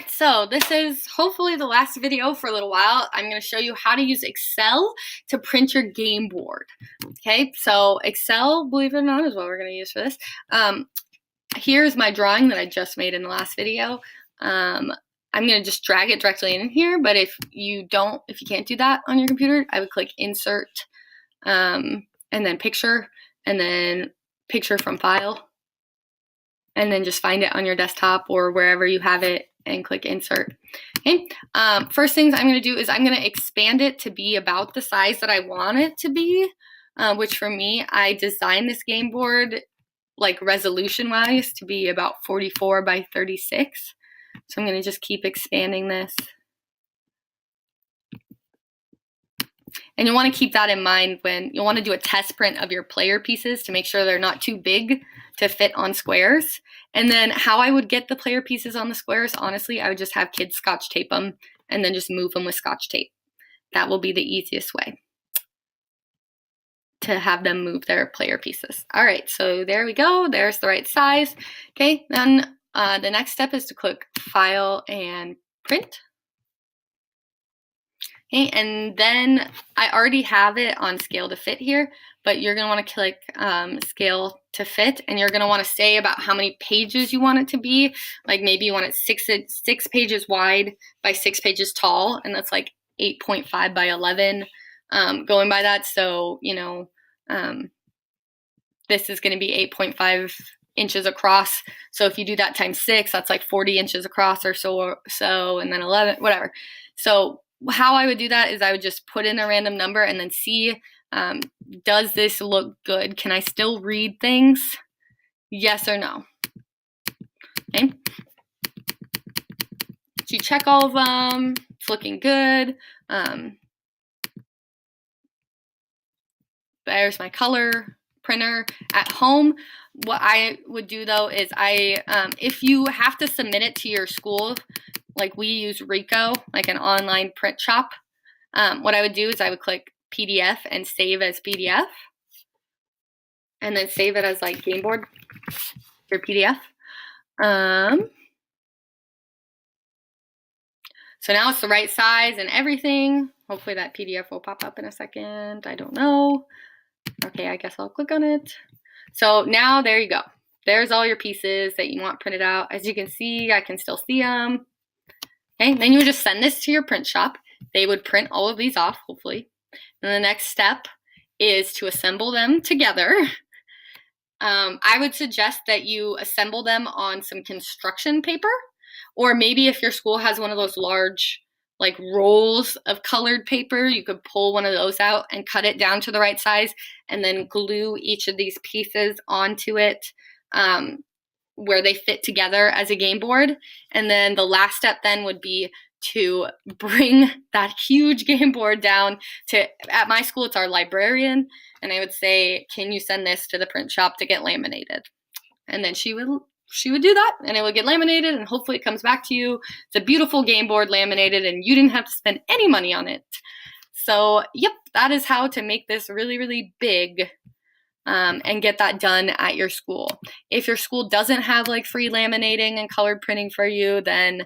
right, so this is hopefully the last video for a little while. I'm going to show you how to use Excel to print your game board. Okay, so Excel, believe it or not, is what we're going to use for this. Here's my drawing that I just made in the last video. I'm going to just drag it directly in here, but if you can't do that on your computer, I would click Insert, and then Picture, and then Picture from File, and then just find it on your desktop or wherever you have it and click Insert. Okay. First things I'm going to do is I'm going to expand it to be about the size that I want it to be, which for me, I designed this game board like resolution wise to be about 44 by 36. So I'm going to just keep expanding this. And you want to keep that in mind when you'll want to do a test print of your player pieces to make sure they're not too big to fit on squares. And then how I would get the player pieces on the squares, honestly, I would just have kids Scotch tape them and then just move them with Scotch tape. That will be the easiest way to have them move their player pieces. All right, so there we go. There's the right size. Okay, then the next step is to click File and Print. Okay, and then I already have it on Scale to Fit here, but you're going to want to click Scale to Fit, and you're going to want to say about how many pages you want it to be. Like maybe you want it six pages wide by 6 pages tall, and that's like 8.5 by 11 going by that. So, you know, this is going to be 8.5 inches across. So if you do that times 6, that's like 40 inches across or so, and then 11, whatever. So how I would do that is I would just put in a random number and then see, does this look good? Can I still read things? Yes or no? Okay. So you check all of them. It's looking good. There's my color printer at home. What I would do though is if you have to submit it to your school, like we use Rico, like an online print shop, what I would do is I would click PDF and save as PDF, and then save it as like Gameboard or PDF. So now it's the right size and everything. Hopefully that PDF will pop up in a second. I don't know. Okay, I guess I'll click on it. So now there you go. There's all your pieces that you want printed out. As you can see, I can still see them. Okay, then you would just send this to your print shop. They would print all of these off, hopefully. And the next step is to assemble them together. I would suggest that you assemble them on some construction paper, or maybe if your school has one of those large like rolls of colored paper, you could pull one of those out and cut it down to the right size and then glue each of these pieces onto it where they fit together as a game board. And then the last step then would be to bring that huge game board down to, at my school, it's our librarian, and I would say, can you send this to the print shop to get laminated? And then she would do that, and it would get laminated, and hopefully it comes back to you. It's a beautiful game board laminated, and you didn't have to spend any money on it. So, yep, that is how to make this really, really big and get that done at your school. If your school doesn't have like free laminating and colored printing for you, then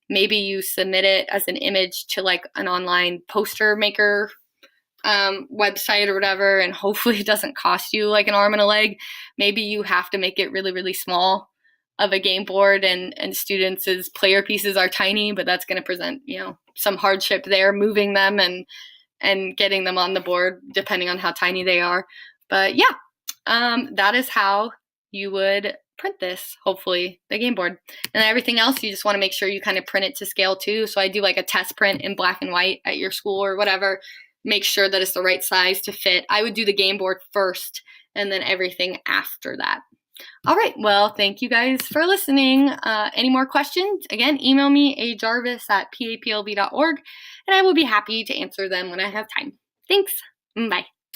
maybe you submit it as an image to like an online poster maker website or whatever, and hopefully it doesn't cost you like an arm and a leg. Maybe you have to make it really, really small of a game board, and students' player pieces are tiny, but that's going to present, you know, some hardship there, moving them and getting them on the board depending on how tiny they are. But yeah, that is how you would print this, hopefully, the game board. And everything else, you just want to make sure you kind of print it to scale too. So I do like a test print in black and white at your school or whatever. Make sure that it's the right size to fit. I would do the game board first and then everything after that. All right, well, thank you guys for listening. Any more questions? Again, email me, ajarvis@paplb.org, and I will be happy to answer them when I have time. Thanks. Bye.